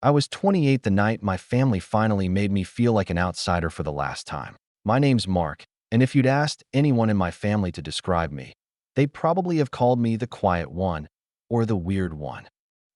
I was 28 the night my family finally made me feel like an outsider for the last time. My name's Mark, and if you'd asked anyone in my family to describe me, they'd probably have called me the quiet one or the weird one.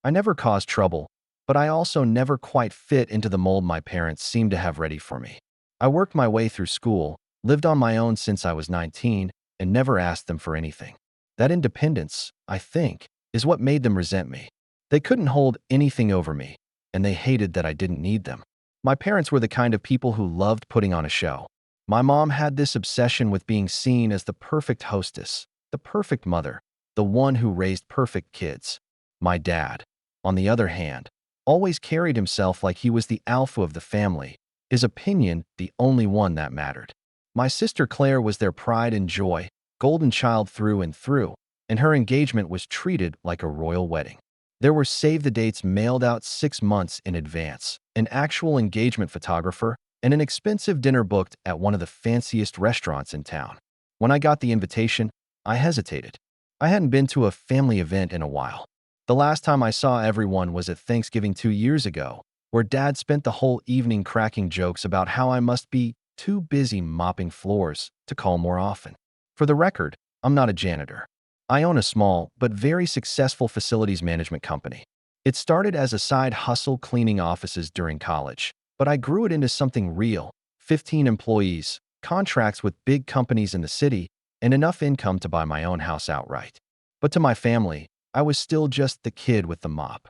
I never caused trouble, but I also never quite fit into the mold my parents seemed to have ready for me. I worked my way through school, lived on my own since I was 19, and never asked them for anything. That independence, I think, is what made them resent me. They couldn't hold anything over me, and they hated that I didn't need them. My parents were the kind of people who loved putting on a show. My mom had this obsession with being seen as the perfect hostess, the perfect mother, the one who raised perfect kids. My dad, on the other hand, always carried himself like he was the alpha of the family, his opinion the only one that mattered. My sister Claire was their pride and joy, golden child through and through, and her engagement was treated like a royal wedding. There were save-the-dates mailed out 6 months in advance, an actual engagement photographer, and an expensive dinner booked at one of the fanciest restaurants in town. When I got the invitation, I hesitated. I hadn't been to a family event in a while. The last time I saw everyone was at Thanksgiving 2 years ago, where Dad spent the whole evening cracking jokes about how I must be too busy mopping floors to call more often. For the record, I'm not a janitor. I own a small but very successful facilities management company. It started as a side hustle cleaning offices during college, but I grew it into something real: 15 employees, contracts with big companies in the city, and enough income to buy my own house outright. But to my family, I was still just the kid with the mop.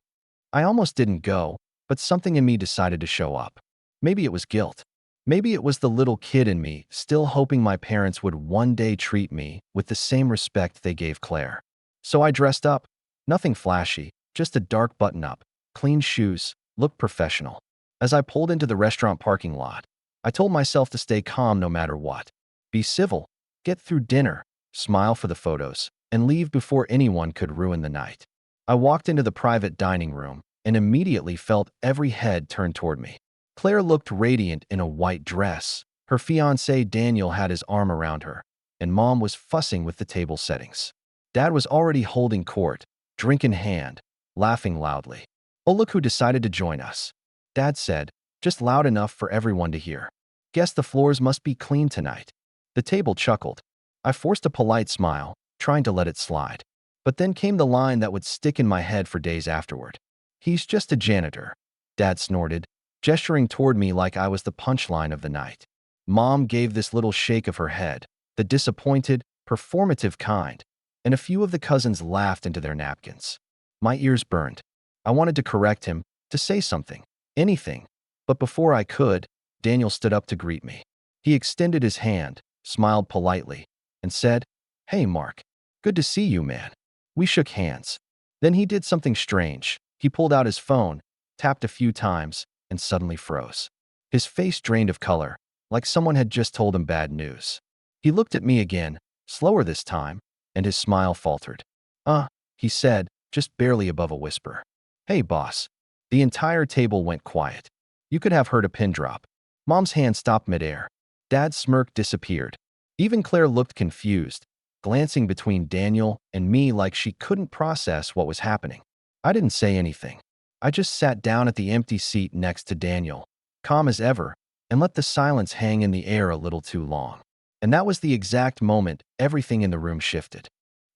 I almost didn't go, but something in me decided to show up. Maybe it was guilt. Maybe it was the little kid in me still hoping my parents would one day treat me with the same respect they gave Claire. So I dressed up. Nothing flashy, just a dark button-up, clean shoes, looked professional. As I pulled into the restaurant parking lot, I told myself to stay calm no matter what. Be civil, get through dinner, smile for the photos, and leave before anyone could ruin the night. I walked into the private dining room and immediately felt every head turn toward me. Claire looked radiant in a white dress. Her fiancé Daniel had his arm around her, and Mom was fussing with the table settings. Dad was already holding court, drink in hand, laughing loudly. "Oh, look who decided to join us," Dad said, just loud enough for everyone to hear. "Guess the floors must be clean tonight." The table chuckled. I forced a polite smile, trying to let it slide. But then came the line that would stick in my head for days afterward. "He's just a janitor," Dad snorted, gesturing toward me like I was the punchline of the night. Mom gave this little shake of her head, the disappointed, performative kind, and a few of the cousins laughed into their napkins. My ears burned. I wanted to correct him, to say something, anything. But before I could, Daniel stood up to greet me. He extended his hand, smiled politely, and said, "Hey, Mark. Good to see you, man." We shook hands. Then he did something strange. He pulled out his phone, tapped a few times, and suddenly froze. His face drained of color, like someone had just told him bad news. He looked at me again, slower this time, and his smile faltered. He said, just barely above a whisper. "Hey, boss." The entire table went quiet. You could have heard a pin drop. Mom's hand stopped midair. Dad's smirk disappeared. Even Claire looked confused, glancing between Daniel and me like she couldn't process what was happening. I didn't say anything. I just sat down at the empty seat next to Daniel, calm as ever, and let the silence hang in the air a little too long. And that was the exact moment everything in the room shifted.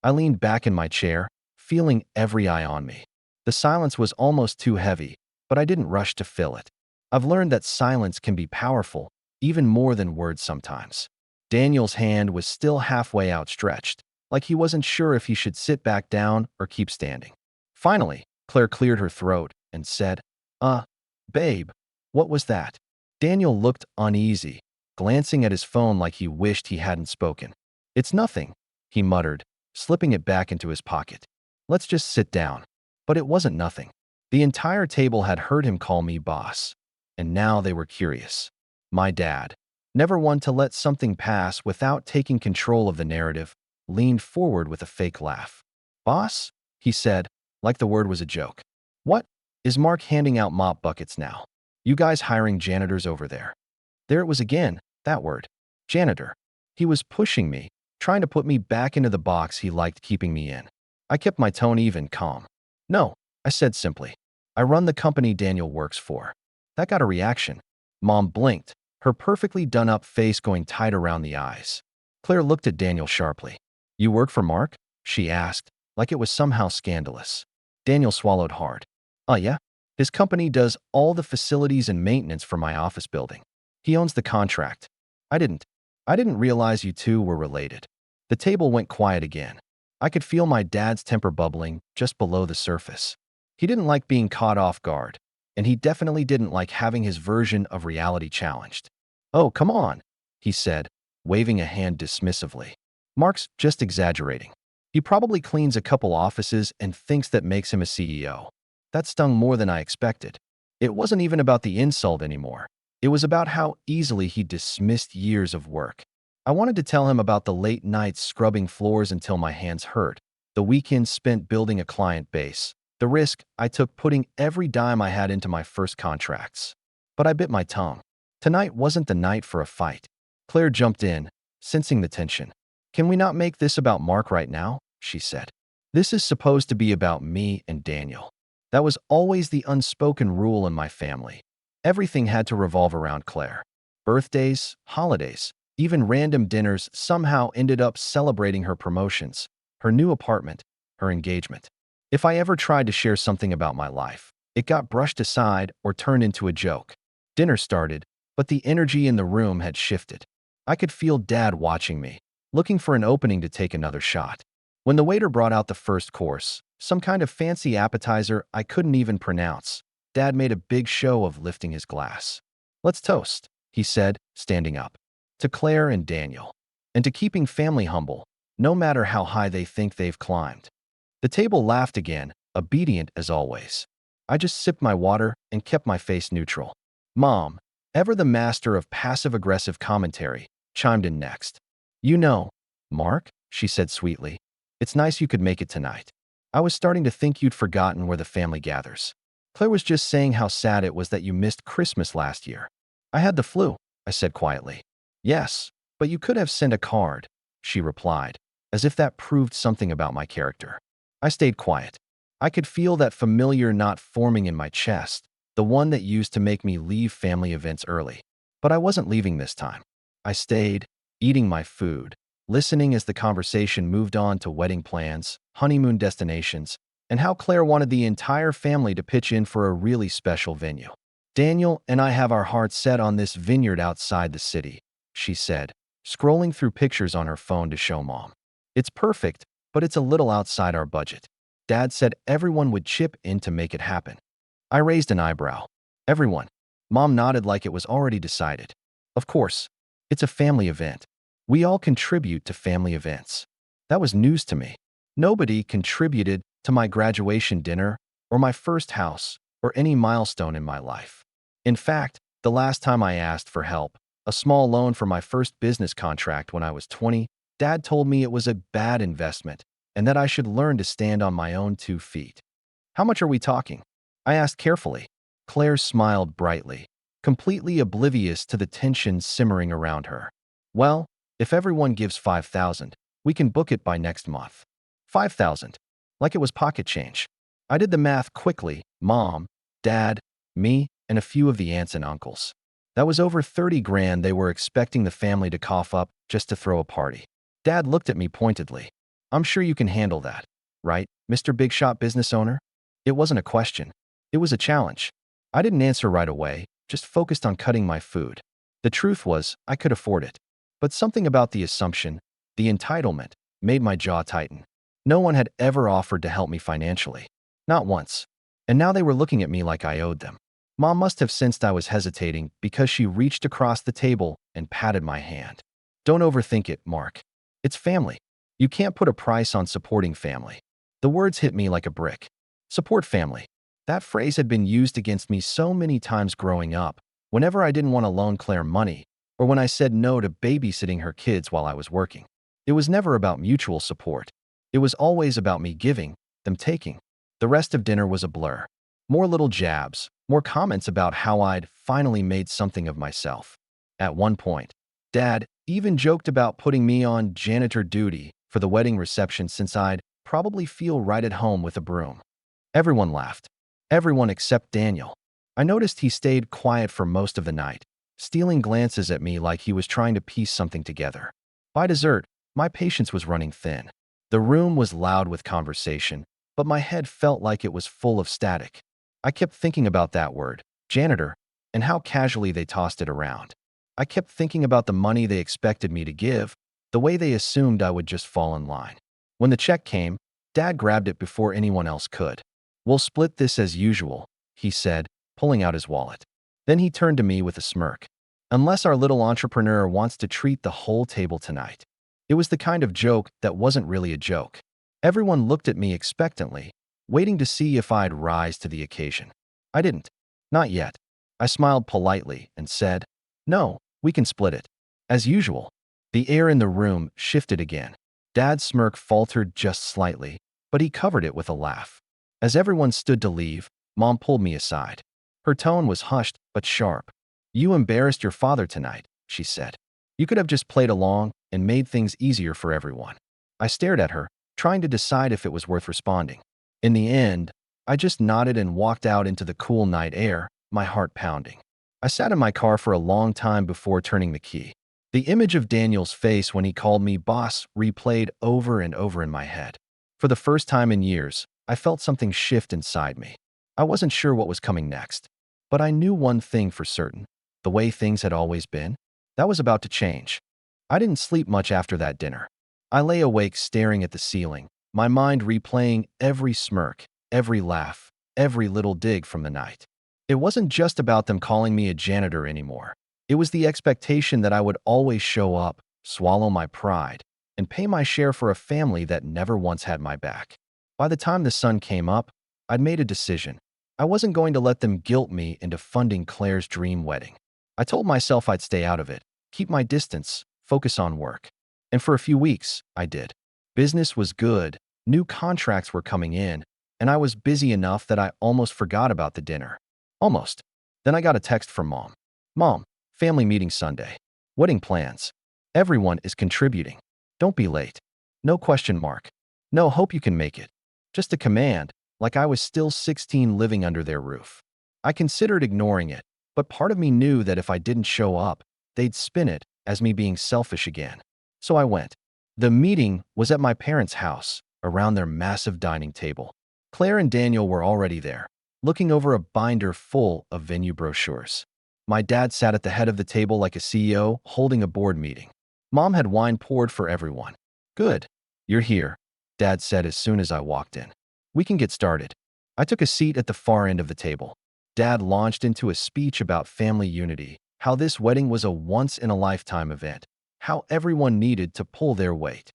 I leaned back in my chair, feeling every eye on me. The silence was almost too heavy, but I didn't rush to fill it. I've learned that silence can be powerful, even more than words sometimes. Daniel's hand was still halfway outstretched, like he wasn't sure if he should sit back down or keep standing. Finally, Claire cleared her throat and said, Babe, what was that?" Daniel looked uneasy, glancing at his phone like he wished he hadn't spoken. "It's nothing," he muttered, slipping it back into his pocket. "Let's just sit down." But it wasn't nothing. The entire table had heard him call me boss, and now they were curious. My dad, never one to let something pass without taking control of the narrative, leaned forward with a fake laugh. "Boss?" he said, like the word was a joke. "What? Is Mark handing out mop buckets now? You guys hiring janitors over there?" There it was again, that word. Janitor. He was pushing me, trying to put me back into the box he liked keeping me in. I kept my tone even, calm. "No," I said simply. I run the company Daniel works for. That got a reaction. Mom blinked, her perfectly done-up face going tight around the eyes. Claire looked at Daniel sharply. You work for Marc? She asked, like it was somehow scandalous. Daniel swallowed hard. Oh yeah? His company does all the facilities and maintenance for my office building. He owns the contract. I didn't. I didn't realize you two were related. The table went quiet again. I could feel my dad's temper bubbling just below the surface. He didn't like being caught off guard, and he definitely didn't like having his version of reality challenged. Oh, come on, he said, waving a hand dismissively. Marc's just exaggerating. He probably cleans a couple offices and thinks that makes him a CEO. That stung more than I expected. It wasn't even about the insult anymore. It was about how easily he dismissed years of work. I wanted to tell him about the late nights scrubbing floors until my hands hurt, the weekends spent building a client base, the risk I took putting every dime I had into my first contracts. But I bit my tongue. Tonight wasn't the night for a fight. Claire jumped in, sensing the tension. Can we not make this about Marc right now? She said. This is supposed to be about me and Daniel. That was always the unspoken rule in my family. Everything had to revolve around Claire. Birthdays, holidays, even random dinners somehow ended up celebrating her promotions, her new apartment, her engagement. If I ever tried to share something about my life, it got brushed aside or turned into a joke. Dinner started, but the energy in the room had shifted. I could feel Dad watching me, looking for an opening to take another shot. When the waiter brought out the first course, some kind of fancy appetizer I couldn't even pronounce, Dad made a big show of lifting his glass. Let's toast, he said, standing up. To Claire and Daniel. And to keeping family humble, no matter how high they think they've climbed. The table laughed again, obedient as always. I just sipped my water and kept my face neutral. Mom, ever the master of passive-aggressive commentary, chimed in next. You know, Marc, she said sweetly, it's nice you could make it tonight. I was starting to think you'd forgotten where the family gathers. Claire was just saying how sad it was that you missed Christmas last year. I had the flu, I said quietly. Yes, but you could have sent a card, she replied, as if that proved something about my character. I stayed quiet. I could feel that familiar knot forming in my chest, the one that used to make me leave family events early. But I wasn't leaving this time. I stayed, eating my food, listening as the conversation moved on to wedding plans, honeymoon destinations, and how Claire wanted the entire family to pitch in for a really special venue. Daniel and I have our hearts set on this vineyard outside the city, she said, scrolling through pictures on her phone to show Mom. It's perfect, but it's a little outside our budget. Dad said everyone would chip in to make it happen. I raised an eyebrow. Everyone. Mom nodded like it was already decided. Of course. It's a family event. We all contribute to family events. That was news to me. Nobody contributed to my graduation dinner or my first house or any milestone in my life. In fact, the last time I asked for help, a small loan for my first business contract when I was 20, Dad told me it was a bad investment and that I should learn to stand on my own 2 feet. How much are we talking? I asked carefully. Claire smiled brightly, completely oblivious to the tension simmering around her. Well, if everyone gives 5,000, we can book it by next month. 5,000. Like it was pocket change. I did the math quickly. Mom, Dad, me, and a few of the aunts and uncles. That was over 30 grand they were expecting the family to cough up just to throw a party. Dad looked at me pointedly. I'm sure you can handle that, right, Mr. Big Shot business owner? It wasn't a question. It was a challenge. I didn't answer right away, just focused on cutting my food. The truth was, I could afford it. But something about the assumption, the entitlement, made my jaw tighten. No one had ever offered to help me financially. Not once. And now they were looking at me like I owed them. Mom must have sensed I was hesitating because she reached across the table and patted my hand. Don't overthink it, Marc. It's family. You can't put a price on supporting family. The words hit me like a brick. Support family. That phrase had been used against me so many times growing up, whenever I didn't want to loan Claire money, or when I said no to babysitting her kids while I was working. It was never about mutual support. It was always about me giving, them taking. The rest of dinner was a blur. More little jabs, more comments about how I'd finally made something of myself. At one point, Dad even joked about putting me on janitor duty for the wedding reception since I'd probably feel right at home with a broom. Everyone laughed. Everyone except Daniel. I noticed he stayed quiet for most of the night, stealing glances at me like he was trying to piece something together. By dessert, my patience was running thin. The room was loud with conversation, but my head felt like it was full of static. I kept thinking about that word, janitor, and how casually they tossed it around. I kept thinking about the money they expected me to give, the way they assumed I would just fall in line. When the check came, Dad grabbed it before anyone else could. "We'll split this as usual," he said, pulling out his wallet. Then he turned to me with a smirk. "Unless our little entrepreneur wants to treat the whole table tonight." It was the kind of joke that wasn't really a joke. Everyone looked at me expectantly, waiting to see if I'd rise to the occasion. I didn't. Not yet. I smiled politely and said, "No, we can split it." As usual. The air in the room shifted again. Dad's smirk faltered just slightly, but he covered it with a laugh. As everyone stood to leave, Mom pulled me aside. Her tone was hushed but sharp. "You embarrassed your father tonight," she said. "You could have just played along and made things easier for everyone." I stared at her, trying to decide if it was worth responding. In the end, I just nodded and walked out into the cool night air, my heart pounding. I sat in my car for a long time before turning the key. The image of Daniel's face when he called me boss replayed over and over in my head. For the first time in years, I felt something shift inside me. I wasn't sure what was coming next, but I knew one thing for certain: the way things had always been, that was about to change. I didn't sleep much after that dinner. I lay awake staring at the ceiling, my mind replaying every smirk, every laugh, every little dig from the night. It wasn't just about them calling me a janitor anymore. It was the expectation that I would always show up, swallow my pride, and pay my share for a family that never once had my back. By the time the sun came up, I'd made a decision. I wasn't going to let them guilt me into funding Claire's dream wedding. I told myself I'd stay out of it, keep my distance, focus on work. And for a few weeks, I did. Business was good, new contracts were coming in, and I was busy enough that I almost forgot about the dinner. Almost. Then I got a text from Mom. "Mom, family meeting Sunday. Wedding plans. Everyone is contributing. Don't be late." No question mark. No, hope you can make it. Just a command, like I was still 16 living under their roof. I considered ignoring it, but part of me knew that if I didn't show up, they'd spin it as me being selfish again. So I went. The meeting was at my parents' house, around their massive dining table. Claire and Daniel were already there, looking over a binder full of venue brochures. My dad sat at the head of the table like a CEO holding a board meeting. Mom had wine poured for everyone. "Good. You're here," Dad said as soon as I walked in. "We can get started." I took a seat at the far end of the table. Dad launched into a speech about family unity, how this wedding was a once-in-a-lifetime event, how everyone needed to pull their weight.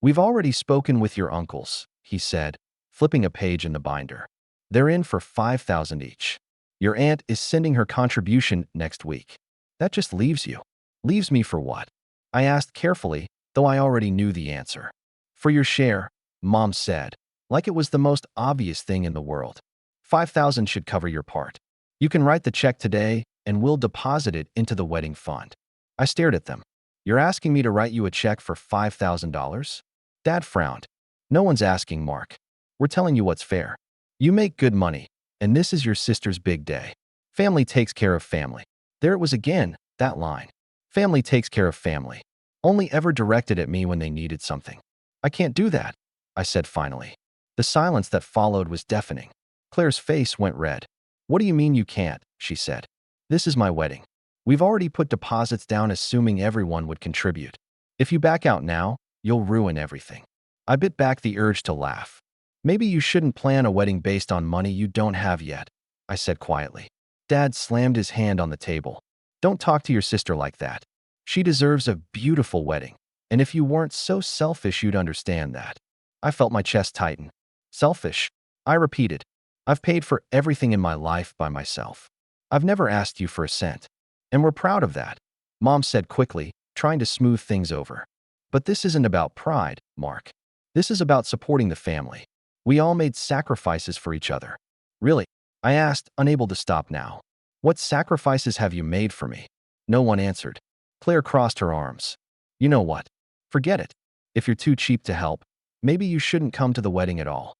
"We've already spoken with your uncles," he said, flipping a page in the binder. "They're in for $5,000 each. Your aunt is sending her contribution next week. That just leaves you." "Leaves me for what?" I asked carefully, though I already knew the answer. "For your share," Mom said, like it was the most obvious thing in the world. "5,000 should cover your part. You can write the check today, and we'll deposit it into the wedding fund." I stared at them. "You're asking me to write you a check for $5,000? Dad frowned. "No one's asking, Mark. We're telling you what's fair. You make good money, and this is your sister's big day. Family takes care of family." There it was again, that line. Family takes care of family. Only ever directed at me when they needed something. "I can't do that," I said finally. The silence that followed was deafening. Claire's face went red. "What do you mean you can't?" she said. "This is my wedding. We've already put deposits down assuming everyone would contribute. If you back out now, you'll ruin everything." I bit back the urge to laugh. "Maybe you shouldn't plan a wedding based on money you don't have yet," I said quietly. Dad slammed his hand on the table. "Don't talk to your sister like that. She deserves a beautiful wedding, and if you weren't so selfish, you'd understand that." I felt my chest tighten. "Selfish?" I repeated. "I've paid for everything in my life by myself. I've never asked you for a cent. And we're proud of that," Mom said quickly, trying to smooth things over. "But this isn't about pride, Mark. This is about supporting the family. We all made sacrifices for each other." "Really?" I asked, unable to stop now. "What sacrifices have you made for me?" No one answered. Claire crossed her arms. "You know what? Forget it. If you're too cheap to help, maybe you shouldn't come to the wedding at all."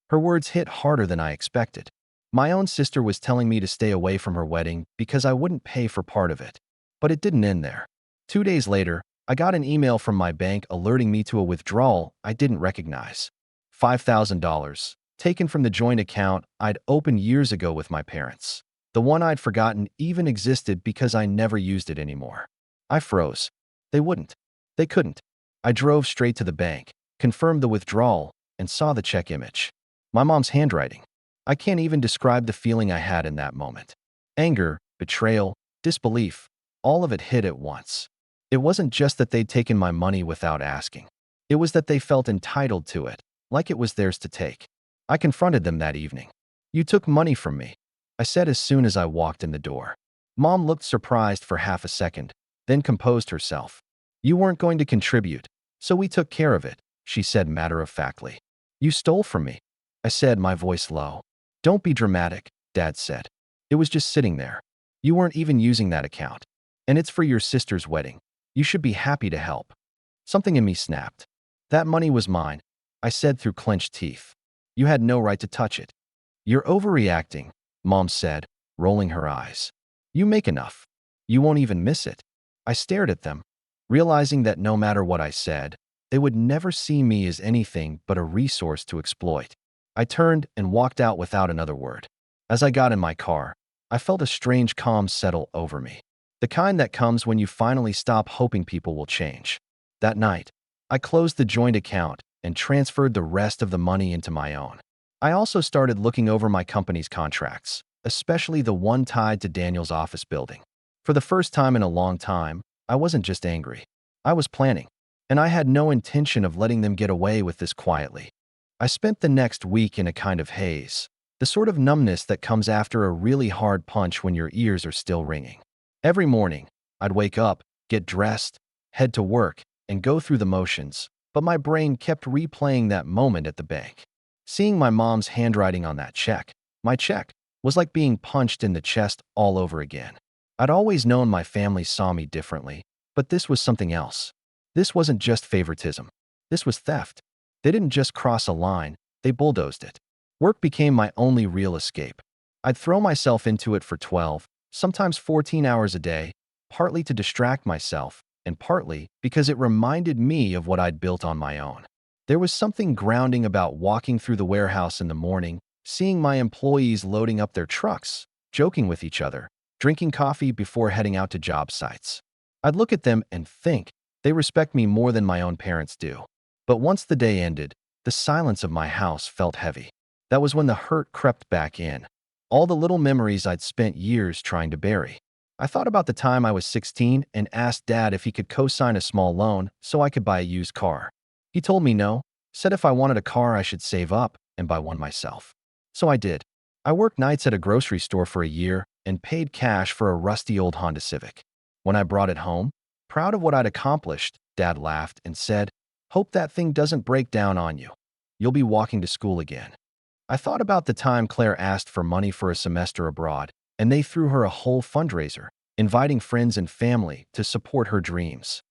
Her words hit harder than I expected. My own sister was telling me to stay away from her wedding because I wouldn't pay for part of it. But it didn't end there. 2 days later, I got an email from my bank alerting me to a withdrawal I didn't recognize. $5,000, taken from the joint account I'd opened years ago with my parents. The one I'd forgotten even existed because I never used it anymore. I froze. They wouldn't. They couldn't. I drove straight to the bank, confirmed the withdrawal, and saw the check image. My mom's handwriting. I can't even describe the feeling I had in that moment. Anger, betrayal, disbelief, all of it hit at once. It wasn't just that they'd taken my money without asking. It was that they felt entitled to it, like it was theirs to take. I confronted them that evening. "You took money from me," I said as soon as I walked in the door. Mom looked surprised for half a second, then composed herself. "You weren't going to contribute, so we took care of it," she said matter-of-factly. "You stole from me," I said, my voice low. "Don't be dramatic," Dad said. "It was just sitting there. You weren't even using that account. And it's for your sister's wedding. You should be happy to help." Something in me snapped. "That money was mine," I said through clenched teeth. "You had no right to touch it." "You're overreacting," Mom said, rolling her eyes. "You make enough. You won't even miss it." I stared at them, realizing that no matter what I said, they would never see me as anything but a resource to exploit. I turned and walked out without another word. As I got in my car, I felt a strange calm settle over me. The kind that comes when you finally stop hoping people will change. That night, I closed the joint account and transferred the rest of the money into my own. I also started looking over my company's contracts, especially the one tied to Daniel's office building. For the first time in a long time, I wasn't just angry. I was planning, and I had no intention of letting them get away with this quietly. I spent the next week in a kind of haze, the sort of numbness that comes after a really hard punch when your ears are still ringing. Every morning, I'd wake up, get dressed, head to work, and go through the motions, but my brain kept replaying that moment at the bank. Seeing my mom's handwriting on that check, my check, was like being punched in the chest all over again. I'd always known my family saw me differently, but this was something else. This wasn't just favoritism. This was theft. They didn't just cross a line, they bulldozed it. Work became my only real escape. I'd throw myself into it for 12, sometimes 14 hours a day, partly to distract myself, and partly because it reminded me of what I'd built on my own. There was something grounding about walking through the warehouse in the morning, seeing my employees loading up their trucks, joking with each other, drinking coffee before heading out to job sites. I'd look at them and think, they respect me more than my own parents do. But once the day ended, the silence of my house felt heavy. That was when the hurt crept back in. All the little memories I'd spent years trying to bury. I thought about the time I was 16 and asked Dad if he could co-sign a small loan so I could buy a used car. He told me no, said if I wanted a car I should save up and buy one myself. So I did. I worked nights at a grocery store for a year and paid cash for a rusty old Honda Civic. When I brought it home, proud of what I'd accomplished, Dad laughed and said, "Hope that thing doesn't break down on you. You'll be walking to school again." I thought about the time Claire asked for money for a semester abroad, and they threw her a whole fundraiser, inviting friends and family to support her dreams.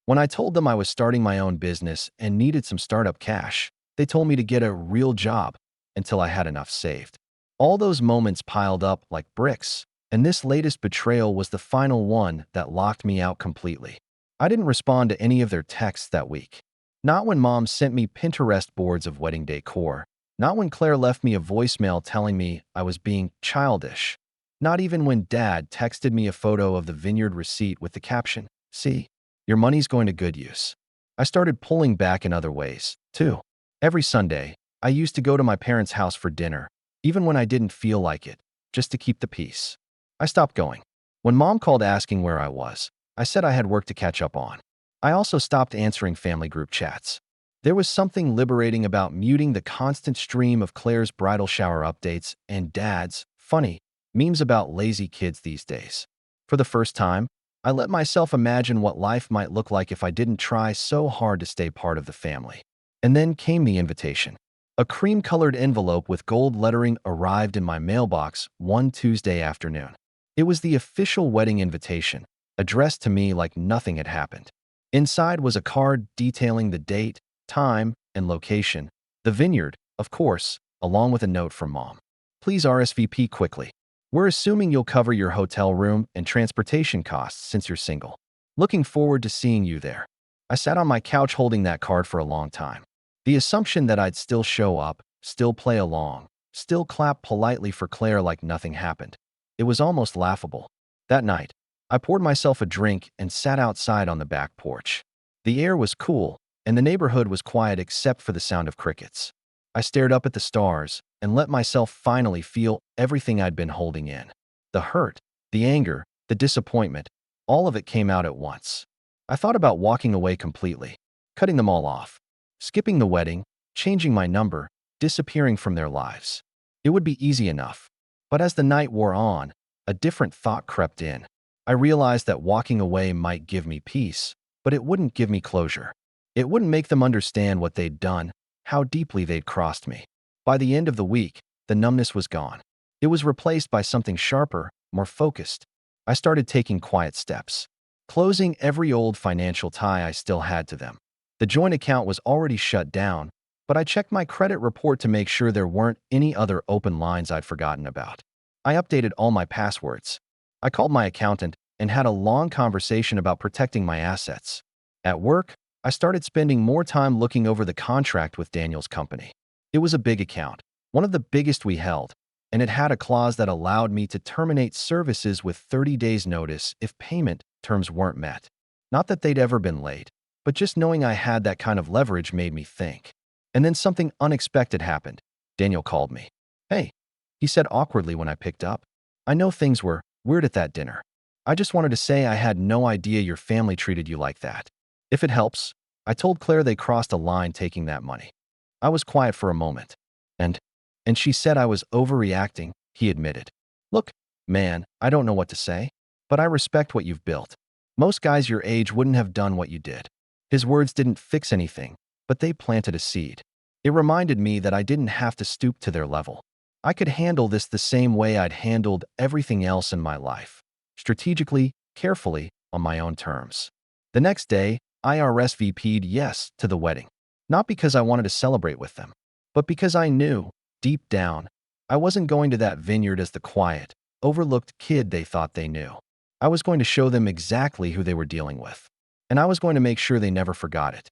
When I told them I was starting my own business and needed some startup cash, they told me to get a real job until I had enough saved. All those moments piled up like bricks, and this latest betrayal was the final one that locked me out completely. I didn't respond to any of their texts that week. Not when Mom sent me Pinterest boards of wedding decor. Not when Claire left me a voicemail telling me I was being childish. Not even when Dad texted me a photo of the vineyard receipt with the caption, "See, your money's going to good use." I started pulling back in other ways, too. Every Sunday, I used to go to my parents' house for dinner, even when I didn't feel like it, just to keep the peace. I stopped going. When Mom called asking where I was, I said I had work to catch up on. I also stopped answering family group chats. There was something liberating about muting the constant stream of Claire's bridal shower updates and Dad's, funny, memes about lazy kids these days. For the first time, I let myself imagine what life might look like if I didn't try so hard to stay part of the family. And then came the invitation. A cream-colored envelope with gold lettering arrived in my mailbox one Tuesday afternoon. It was the official wedding invitation, addressed to me like nothing had happened. Inside was a card detailing the date, time, and location, the vineyard, of course, along with a note from Mom. Please RSVP quickly. We're assuming you'll cover your hotel room and transportation costs since you're single. Looking forward to seeing you there." I sat on my couch holding that card for a long time. The assumption that I'd still show up, still play along, still clap politely for Claire like nothing happened. It was almost laughable. That night, I poured myself a drink and sat outside on the back porch. The air was cool, and the neighborhood was quiet except for the sound of crickets. I stared up at the stars and let myself finally feel everything I'd been holding in. The hurt, the anger, the disappointment, all of it came out at once. I thought about walking away completely, cutting them all off, skipping the wedding, changing my number, disappearing from their lives. It would be easy enough. But as the night wore on, a different thought crept in. I realized that walking away might give me peace, but it wouldn't give me closure. It wouldn't make them understand what they'd done, how deeply they'd crossed me. By the end of the week, the numbness was gone. It was replaced by something sharper, more focused. I started taking quiet steps, closing every old financial tie I still had to them. The joint account was already shut down, but I checked my credit report to make sure there weren't any other open lines I'd forgotten about. I updated all my passwords. I called my accountant and had a long conversation about protecting my assets. At work, I started spending more time looking over the contract with Daniel's company. It was a big account, one of the biggest we held, and it had a clause that allowed me to terminate services with 30 days' notice if payment terms weren't met. Not that they'd ever been late, but just knowing I had that kind of leverage made me think. And then something unexpected happened. Daniel called me. "Hey," he said awkwardly when I picked up. "I know things were weird at that dinner. I just wanted to say I had no idea your family treated you like that. If it helps, I told Claire they crossed a line taking that money." I was quiet for a moment. And she said I was overreacting, he admitted. "Look, man, I don't know what to say, but I respect what you've built. Most guys your age wouldn't have done what you did." His words didn't fix anything, but they planted a seed. It reminded me that I didn't have to stoop to their level. I could handle this the same way I'd handled everything else in my life. Strategically, carefully, on my own terms. The next day, I RSVP'd yes to the wedding. Not because I wanted to celebrate with them, but because I knew, deep down, I wasn't going to that vineyard as the quiet, overlooked kid they thought they knew. I was going to show them exactly who they were dealing with, and I was going to make sure they never forgot it.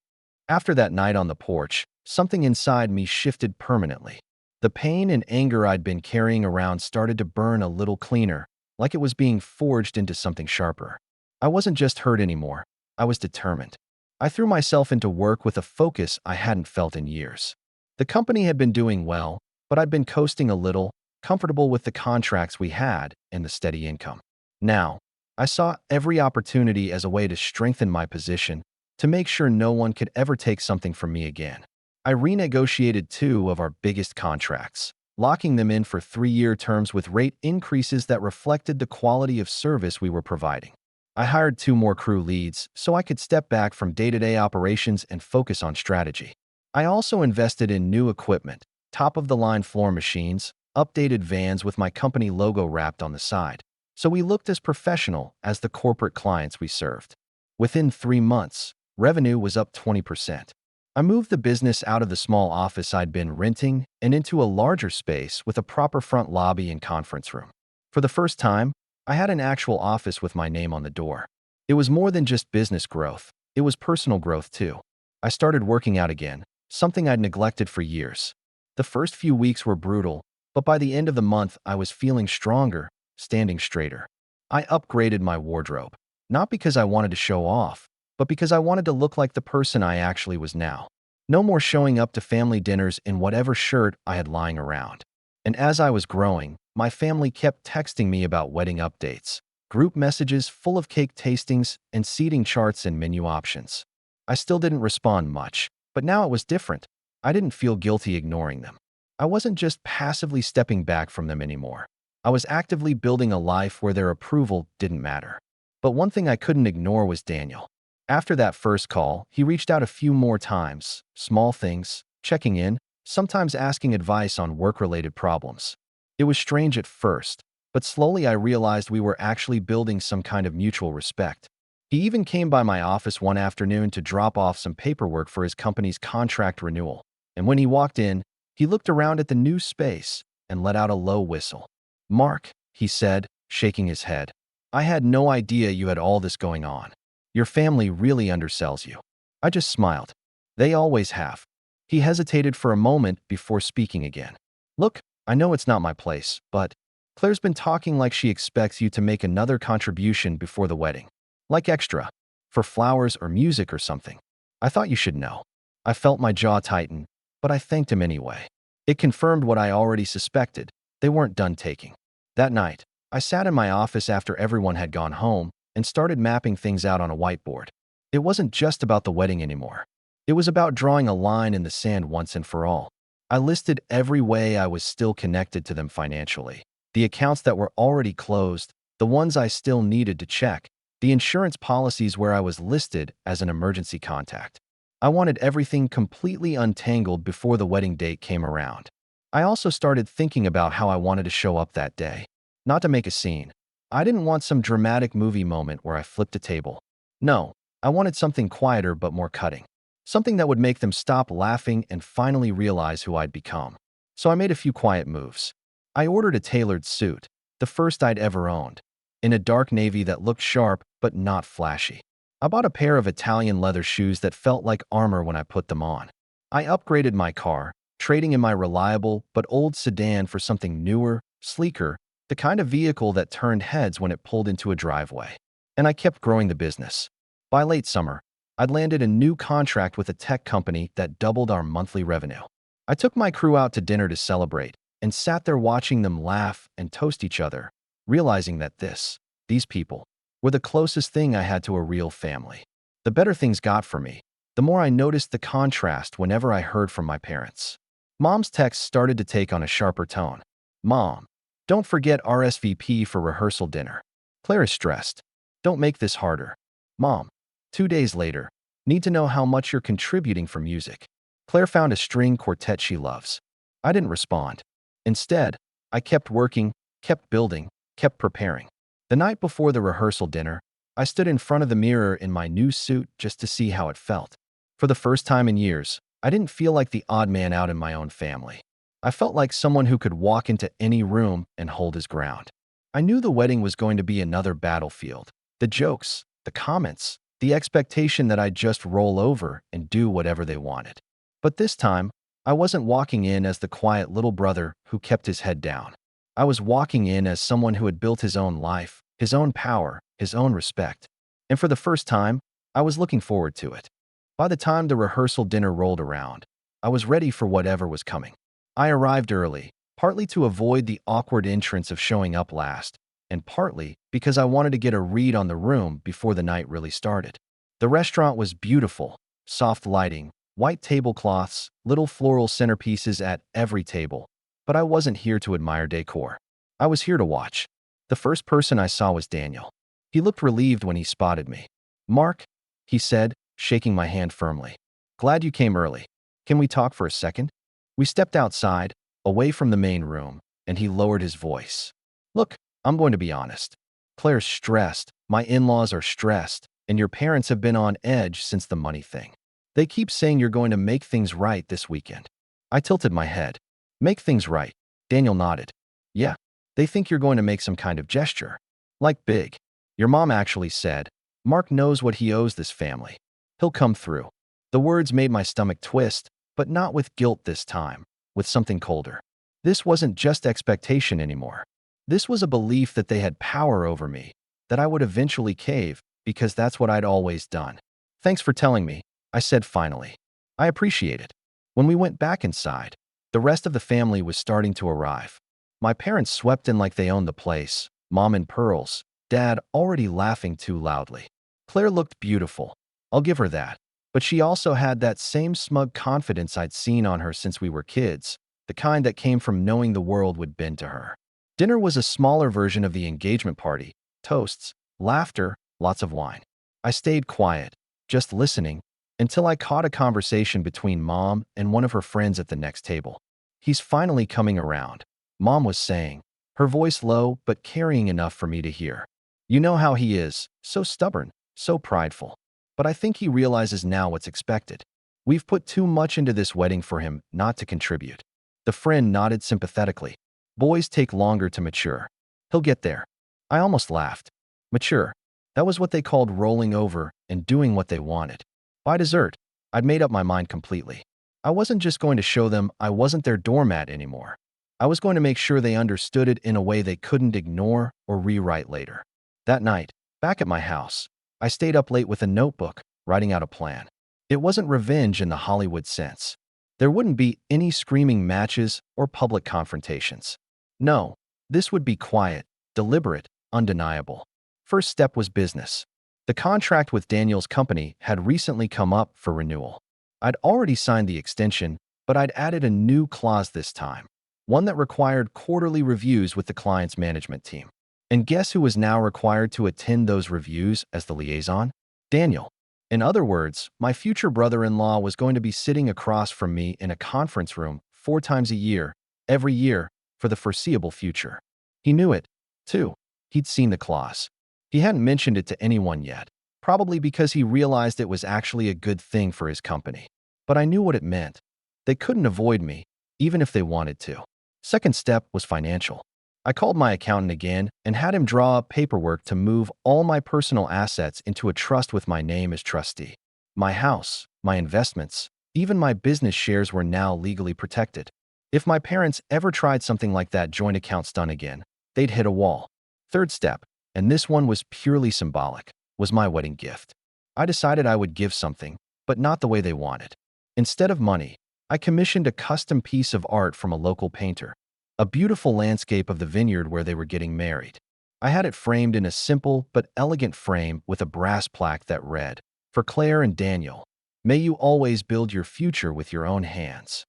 After that night on the porch, something inside me shifted permanently. The pain and anger I'd been carrying around started to burn a little cleaner, like it was being forged into something sharper. I wasn't just hurt anymore, I was determined. I threw myself into work with a focus I hadn't felt in years. The company had been doing well, but I'd been coasting a little, comfortable with the contracts we had and the steady income. Now, I saw every opportunity as a way to strengthen my position, to make sure no one could ever take something from me again. I renegotiated 2 of our biggest contracts, locking them in for 3-year terms with rate increases that reflected the quality of service we were providing. I hired 2 more crew leads so I could step back from day-to-day operations and focus on strategy. I also invested in new equipment, top-of-the-line floor machines, updated vans with my company logo wrapped on the side, so we looked as professional as the corporate clients we served. Within 3 months, revenue was up 20%. I moved the business out of the small office I'd been renting and into a larger space with a proper front lobby and conference room. For the first time, I had an actual office with my name on the door. It was more than just business growth, it was personal growth too. I started working out again, something I'd neglected for years. The first few weeks were brutal, but by the end of the month I was feeling stronger, standing straighter. I upgraded my wardrobe, not because I wanted to show off, but because I wanted to look like the person I actually was now. No more showing up to family dinners in whatever shirt I had lying around. And as I was growing, my family kept texting me about wedding updates, group messages full of cake tastings and seating charts and menu options. I still didn't respond much, but now it was different. I didn't feel guilty ignoring them. I wasn't just passively stepping back from them anymore. I was actively building a life where their approval didn't matter. But one thing I couldn't ignore was Daniel. After that first call, he reached out a few more times, small things, checking in, sometimes asking advice on work-related problems. It was strange at first, but slowly I realized we were actually building some kind of mutual respect. He even came by my office one afternoon to drop off some paperwork for his company's contract renewal. And when he walked in, he looked around at the new space, and let out a low whistle. "Mark," he said, shaking his head, "I had no idea you had all this going on. Your family really undersells you." I just smiled. "They always have." He hesitated for a moment before speaking again. "Look, I know it's not my place, but Claire's been talking like she expects you to make another contribution before the wedding. Like extra, for flowers or music or something. I thought you should know." I felt my jaw tighten, but I thanked him anyway. It confirmed what I already suspected. They weren't done taking. That night, I sat in my office after everyone had gone home and started mapping things out on a whiteboard. It wasn't just about the wedding anymore. It was about drawing a line in the sand once and for all. I listed every way I was still connected to them financially. The accounts that were already closed, the ones I still needed to check, the insurance policies where I was listed as an emergency contact. I wanted everything completely untangled before the wedding date came around. I also started thinking about how I wanted to show up that day. Not to make a scene. I didn't want some dramatic movie moment where I flipped a table. No, I wanted something quieter but more cutting. Something that would make them stop laughing and finally realize who I'd become. So I made a few quiet moves. I ordered a tailored suit, the first I'd ever owned, in a dark navy that looked sharp but not flashy. I bought a pair of Italian leather shoes that felt like armor when I put them on. I upgraded my car, trading in my reliable but old sedan for something newer, sleeker, the kind of vehicle that turned heads when it pulled into a driveway. And I kept growing the business. By late summer, I'd landed a new contract with a tech company that doubled our monthly revenue. I took my crew out to dinner to celebrate and sat there watching them laugh and toast each other, realizing that these people, were the closest thing I had to a real family. The better things got for me, the more I noticed the contrast whenever I heard from my parents. Mom's texts started to take on a sharper tone. "Mom, don't forget RSVP for rehearsal dinner. Claire is stressed. Don't make this harder." "Mom, 2 days later, need to know how much you're contributing for music. Claire found a string quartet she loves." I didn't respond. Instead, I kept working, kept building, kept preparing. The night before the rehearsal dinner, I stood in front of the mirror in my new suit just to see how it felt. For the first time in years, I didn't feel like the odd man out in my own family. I felt like someone who could walk into any room and hold his ground. I knew the wedding was going to be another battlefield. The jokes, the comments, the expectation that I'd just roll over and do whatever they wanted. But this time, I wasn't walking in as the quiet little brother who kept his head down. I was walking in as someone who had built his own life, his own power, his own respect. And for the first time, I was looking forward to it. By the time the rehearsal dinner rolled around, I was ready for whatever was coming. I arrived early, partly to avoid the awkward entrance of showing up last, and partly because I wanted to get a read on the room before the night really started. The restaurant was beautiful, soft lighting, white tablecloths, little floral centerpieces at every table. But I wasn't here to admire decor. I was here to watch. The first person I saw was Daniel. He looked relieved when he spotted me. "Mark," he said, shaking my hand firmly. "Glad you came early. Can we talk for a second?" We stepped outside, away from the main room, and he lowered his voice. "Look, I'm going to be honest. Claire's stressed, my in-laws are stressed, and your parents have been on edge since the money thing. They keep saying you're going to make things right this weekend." I tilted my head. "Make things right?" Daniel nodded. "Yeah, they think you're going to make some kind of gesture. Like big. Your mom actually said, Mark knows what he owes this family. He'll come through." The words made my stomach twist, but not with guilt this time, with something colder. This wasn't just expectation anymore. This was a belief that they had power over me, that I would eventually cave, because that's what I'd always done. "Thanks for telling me," I said finally. "I appreciate it." When we went back inside, the rest of the family was starting to arrive. My parents swept in like they owned the place, Mom in pearls, Dad already laughing too loudly. Claire looked beautiful, I'll give her that, but she also had that same smug confidence I'd seen on her since we were kids, the kind that came from knowing the world would bend to her. Dinner was a smaller version of the engagement party, toasts, laughter, lots of wine. I stayed quiet, just listening, until I caught a conversation between Mom and one of her friends at the next table. "He's finally coming around," Mom was saying, her voice low but carrying enough for me to hear. "You know how he is, so stubborn, so prideful. But I think he realizes now what's expected. We've put too much into this wedding for him not to contribute." The friend nodded sympathetically. Boys take longer to mature. He'll get there. I almost laughed. Mature. That was what they called rolling over and doing what they wanted. By dessert, I'd made up my mind completely. I wasn't just going to show them I wasn't their doormat anymore. I was going to make sure they understood it in a way they couldn't ignore or rewrite later. That night, back at my house, I stayed up late with a notebook, writing out a plan. It wasn't revenge in the Hollywood sense. There wouldn't be any screaming matches or public confrontations. No, this would be quiet, deliberate, undeniable. First step was business. The contract with Daniel's company had recently come up for renewal. I'd already signed the extension, but I'd added a new clause this time, one that required quarterly reviews with the client's management team. And guess who was now required to attend those reviews as the liaison? Daniel. In other words, my future brother-in-law was going to be sitting across from me in a conference room 4 times a year, every year, for the foreseeable future. He knew it, too. He'd seen the clause. He hadn't mentioned it to anyone yet, probably because he realized it was actually a good thing for his company. But I knew what it meant. They couldn't avoid me, even if they wanted to. Second step was financial. I called my accountant again and had him draw up paperwork to move all my personal assets into a trust with my name as trustee. My house, my investments, even my business shares were now legally protected. If my parents ever tried something like that joint account stunt again, they'd hit a wall. Third step, and this one was purely symbolic, was my wedding gift. I decided I would give something, but not the way they wanted. Instead of money, I commissioned a custom piece of art from a local painter. A beautiful landscape of the vineyard where they were getting married. I had it framed in a simple but elegant frame with a brass plaque that read, "For Claire and Daniel, may you always build your future with your own hands."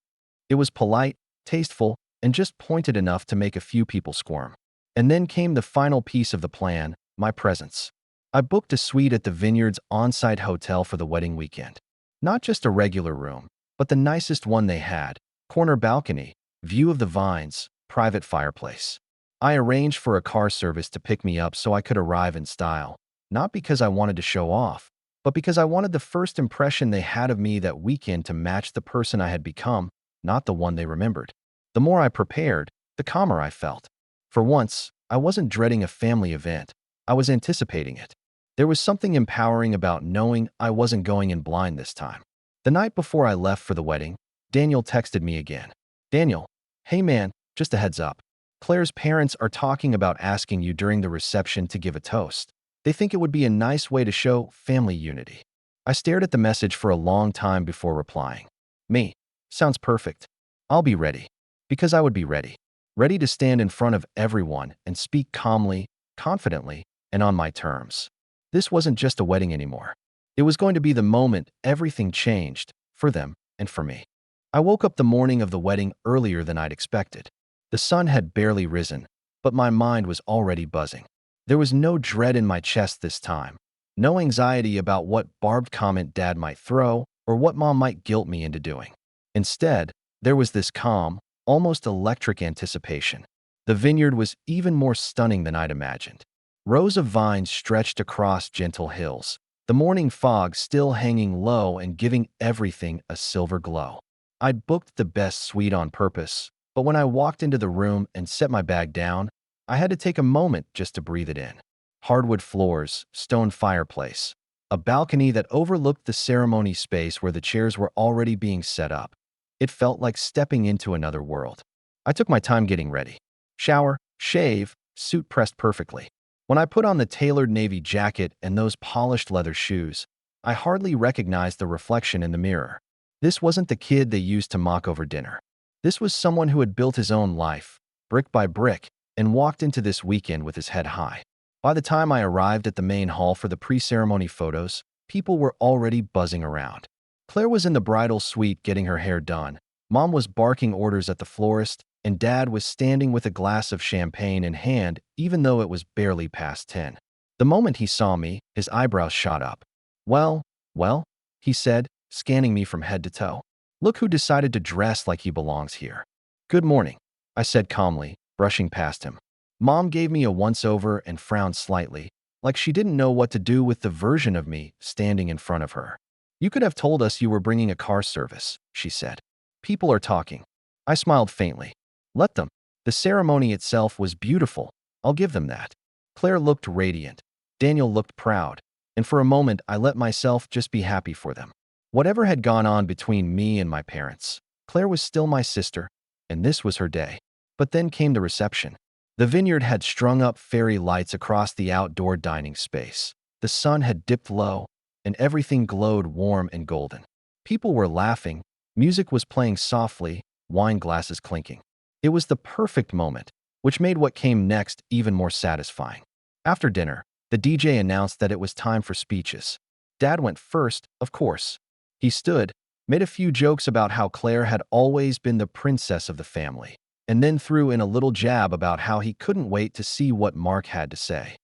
It was polite, tasteful, and just pointed enough to make a few people squirm. And then came the final piece of the plan, my presence. I booked a suite at the vineyard's on-site hotel for the wedding weekend. Not just a regular room, but the nicest one they had, corner balcony, view of the vines, private fireplace. I arranged for a car service to pick me up so I could arrive in style, not because I wanted to show off, but because I wanted the first impression they had of me that weekend to match the person I had become, not the one they remembered. The more I prepared, the calmer I felt. For once, I wasn't dreading a family event. I was anticipating it. There was something empowering about knowing I wasn't going in blind this time. The night before I left for the wedding, Daniel texted me again. "Daniel, hey man, just a heads up. Claire's parents are talking about asking you during the reception to give a toast. They think it would be a nice way to show family unity." I stared at the message for a long time before replying. Me. Sounds perfect. I'll be ready. Because I would be ready. Ready to stand in front of everyone and speak calmly, confidently, and on my terms. This wasn't just a wedding anymore. It was going to be the moment everything changed, for them and for me. I woke up the morning of the wedding earlier than I'd expected. The sun had barely risen, but my mind was already buzzing. There was no dread in my chest this time. No anxiety about what barbed comment Dad might throw or what Mom might guilt me into doing. Instead, there was this calm, almost electric anticipation. The vineyard was even more stunning than I'd imagined. Rows of vines stretched across gentle hills, the morning fog still hanging low and giving everything a silver glow. I'd booked the best suite on purpose, but when I walked into the room and set my bag down, I had to take a moment just to breathe it in. Hardwood floors, stone fireplace, a balcony that overlooked the ceremony space where the chairs were already being set up. It felt like stepping into another world. I took my time getting ready. Shower, shave, suit pressed perfectly. When I put on the tailored navy jacket and those polished leather shoes, I hardly recognized the reflection in the mirror. This wasn't the kid they used to mock over dinner. This was someone who had built his own life, brick by brick, and walked into this weekend with his head high. By the time I arrived at the main hall for the pre-ceremony photos, people were already buzzing around. Claire was in the bridal suite getting her hair done. Mom was barking orders at the florist, and Dad was standing with a glass of champagne in hand, even though it was barely past 10. The moment he saw me, his eyebrows shot up. Well, he said, scanning me from head to toe. "Look who decided to dress like he belongs here." "Good morning," I said calmly, brushing past him. Mom gave me a once-over and frowned slightly, like she didn't know what to do with the version of me standing in front of her. "You could have told us you were bringing a car service," she said. "People are talking." I smiled faintly. "Let them. The ceremony itself was beautiful, I'll give them that. Claire looked radiant. Daniel looked proud. And for a moment, I let myself just be happy for them. Whatever had gone on between me and my parents, Claire was still my sister, and this was her day. But then came the reception. The vineyard had strung up fairy lights across the outdoor dining space. The sun had dipped low, and everything glowed warm and golden. People were laughing, music was playing softly, wine glasses clinking. It was the perfect moment, which made what came next even more satisfying. After dinner, the DJ announced that it was time for speeches. Dad went first, of course. He stood, made a few jokes about how Claire had always been the princess of the family, and then threw in a little jab about how he couldn't wait to see what Marc had to say.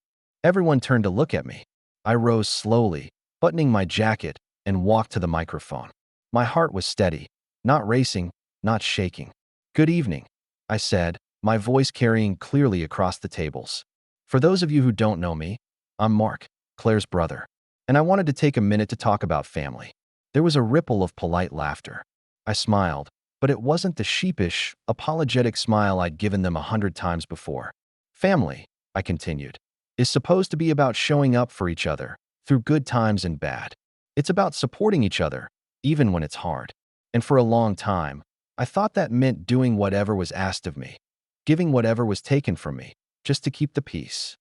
Everyone turned to look at me. I rose slowly, buttoning my jacket, and walked to the microphone. My heart was steady, not racing, not shaking. "Good evening," I said, my voice carrying clearly across the tables. "For those of you who don't know me, I'm Marc, Claire's brother, and I wanted to take a minute to talk about family." There was a ripple of polite laughter. I smiled, but it wasn't the sheepish, apologetic smile I'd given them 100 times before. "Family," I continued, "is supposed to be about showing up for each other, through good times and bad. It's about supporting each other, even when it's hard. And for a long time, I thought that meant doing whatever was asked of me, giving whatever was taken from me, just to keep the peace."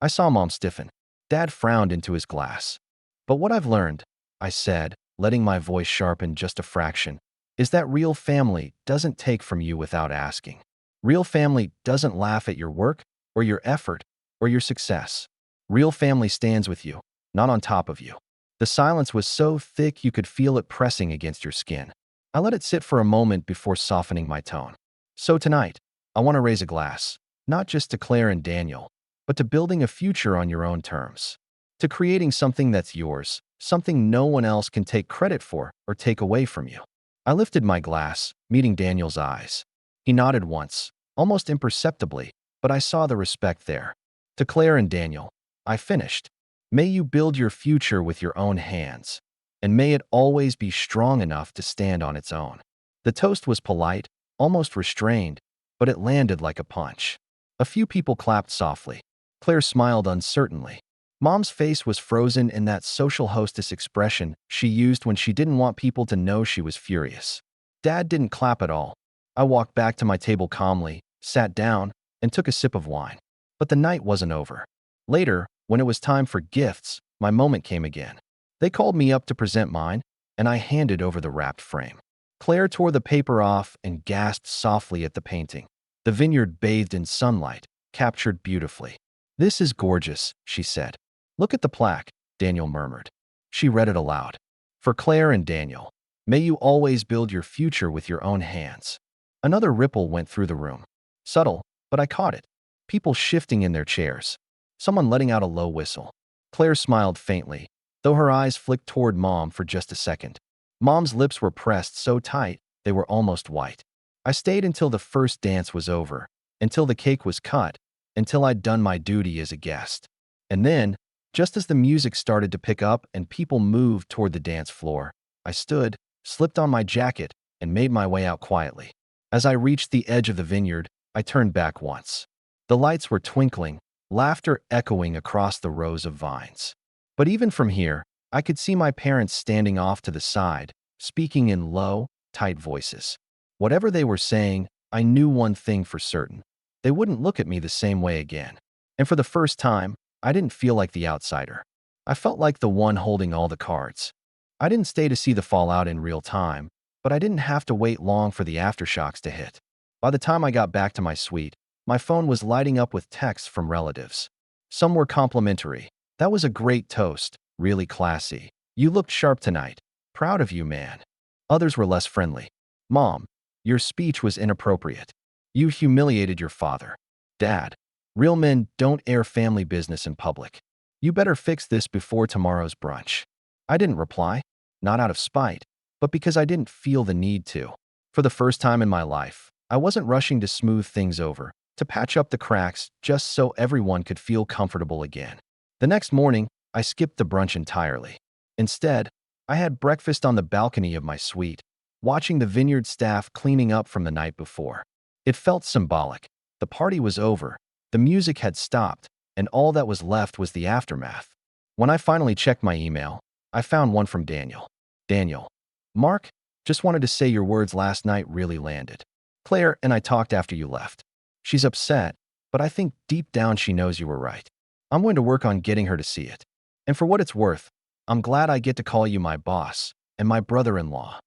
I saw Mom stiffen. Dad frowned into his glass. "But what I've learned," I said, letting my voice sharpen just a fraction, "is that real family doesn't take from you without asking. Real family doesn't laugh at your work, or your effort, or your success. Real family stands with you, not on top of you." The silence was so thick you could feel it pressing against your skin. I let it sit for a moment before softening my tone. "So tonight, I want to raise a glass, not just to Claire and Daniel, but to building a future on your own terms. To creating something that's yours, something no one else can take credit for or take away from you." I lifted my glass, meeting Daniel's eyes. He nodded once, almost imperceptibly, but I saw the respect there. "To Claire and Daniel," I finished, "may you build your future with your own hands, and may it always be strong enough to stand on its own." The toast was polite, almost restrained, but it landed like a punch. A few people clapped softly. Claire smiled uncertainly. Mom's face was frozen in that social hostess expression she used when she didn't want people to know she was furious. Dad didn't clap at all. I walked back to my table calmly, sat down, and took a sip of wine. But the night wasn't over. Later, when it was time for gifts, my moment came again. They called me up to present mine, and I handed over the wrapped frame. Claire tore the paper off and gasped softly at the painting. The vineyard bathed in sunlight, captured beautifully. "This is gorgeous," she said. "Look at the plaque," Daniel murmured. She read it aloud. "For Claire and Daniel, may you always build your future with your own hands." Another ripple went through the room. Subtle, but I caught it. People shifting in their chairs. Someone letting out a low whistle. Claire smiled faintly, though her eyes flicked toward Mom for just a second. Mom's lips were pressed so tight they were almost white. I stayed until the first dance was over, until the cake was cut, until I'd done my duty as a guest. And then, just as the music started to pick up and people moved toward the dance floor, I stood, slipped on my jacket, and made my way out quietly. As I reached the edge of the vineyard, I turned back once. The lights were twinkling, laughter echoing across the rows of vines. But even from here, I could see my parents standing off to the side, speaking in low, tight voices. Whatever they were saying, I knew one thing for certain. They wouldn't look at me the same way again. And for the first time, I didn't feel like the outsider. I felt like the one holding all the cards. I didn't stay to see the fallout in real time, but I didn't have to wait long for the aftershocks to hit. By the time I got back to my suite, my phone was lighting up with texts from relatives. Some were complimentary. "That was a great toast, really classy. You looked sharp tonight. Proud of you, man." Others were less friendly. "Mom, your speech was inappropriate. You humiliated your father." "Dad, real men don't air family business in public. You better fix this before tomorrow's brunch." I didn't reply, not out of spite, but because I didn't feel the need to. For the first time in my life, I wasn't rushing to smooth things over, to patch up the cracks just so everyone could feel comfortable again. The next morning, I skipped the brunch entirely. Instead, I had breakfast on the balcony of my suite, watching the vineyard staff cleaning up from the night before. It felt symbolic. The party was over, the music had stopped, and all that was left was the aftermath. When I finally checked my email, I found one from Daniel. Daniel, Marc, just wanted to say your words last night really landed. Claire and I talked after you left. She's upset, but I think deep down she knows you were right. I'm going to work on getting her to see it. And for what it's worth, I'm glad I get to call you my boss and my brother-in-law.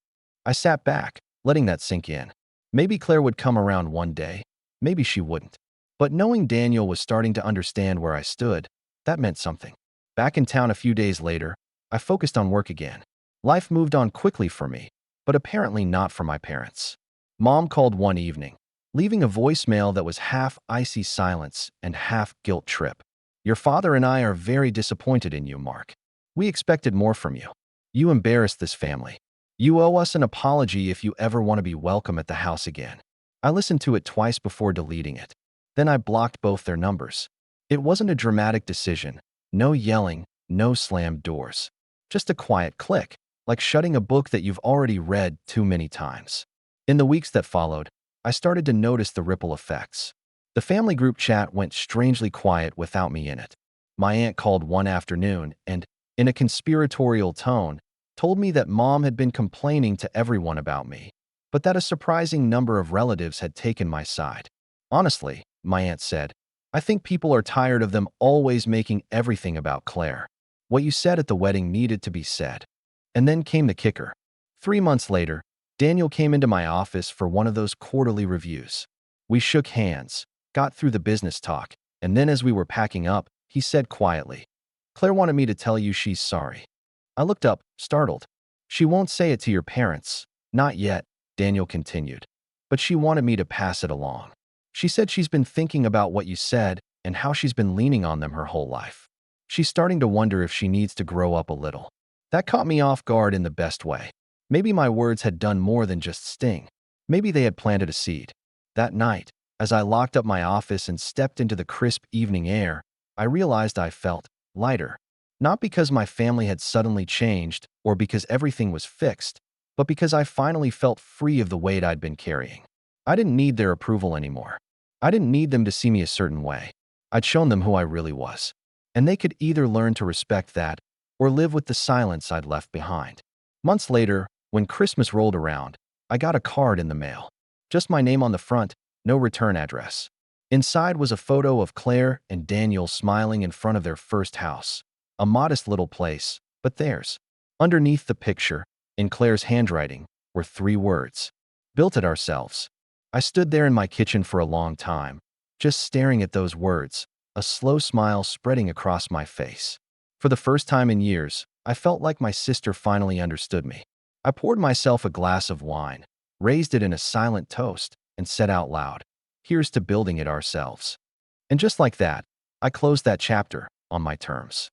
I sat back, letting that sink in. Maybe Claire would come around one day, maybe she wouldn't. But knowing Daniel was starting to understand where I stood, that meant something. Back in town a few days later, I focused on work again. Life moved on quickly for me, but apparently not for my parents. Mom called one evening, leaving a voicemail that was half icy silence and half guilt trip. Your father and I are very disappointed in you, Marc. We expected more from you. You embarrassed this family. You owe us an apology if you ever want to be welcome at the house again. I listened to it twice before deleting it. Then I blocked both their numbers. It wasn't a dramatic decision. No yelling, no slammed doors. Just a quiet click, like shutting a book that you've already read too many times. In the weeks that followed, I started to notice the ripple effects. The family group chat went strangely quiet without me in it. My aunt called one afternoon and, in a conspiratorial tone, told me that Mom had been complaining to everyone about me, but that a surprising number of relatives had taken my side. Honestly, my aunt said, I think people are tired of them always making everything about Claire. What you said at the wedding needed to be said. And then came the kicker. 3 months later, Daniel came into my office for one of those quarterly reviews. We shook hands, got through the business talk, and then as we were packing up, he said quietly, Claire wanted me to tell you she's sorry. I looked up, startled. She won't say it to your parents. Not yet, Daniel continued. But she wanted me to pass it along. She said she's been thinking about what you said and how she's been leaning on them her whole life. She's starting to wonder if she needs to grow up a little. That caught me off guard in the best way. Maybe my words had done more than just sting. Maybe they had planted a seed. That night, as I locked up my office and stepped into the crisp evening air, I realized I felt lighter. Not because my family had suddenly changed or because everything was fixed, but because I finally felt free of the weight I'd been carrying. I didn't need their approval anymore. I didn't need them to see me a certain way. I'd shown them who I really was. And they could either learn to respect that or live with the silence I'd left behind. Months later, when Christmas rolled around, I got a card in the mail. Just my name on the front, no return address. Inside was a photo of Claire and Daniel smiling in front of their first house. A modest little place, but theirs. Underneath the picture, in Claire's handwriting, were 3 words. Built it ourselves. I stood there in my kitchen for a long time, just staring at those words, a slow smile spreading across my face. For the first time in years, I felt like my sister finally understood me. I poured myself a glass of wine, raised it in a silent toast, and said out loud, here's to building it ourselves. And just like that, I closed that chapter on my terms.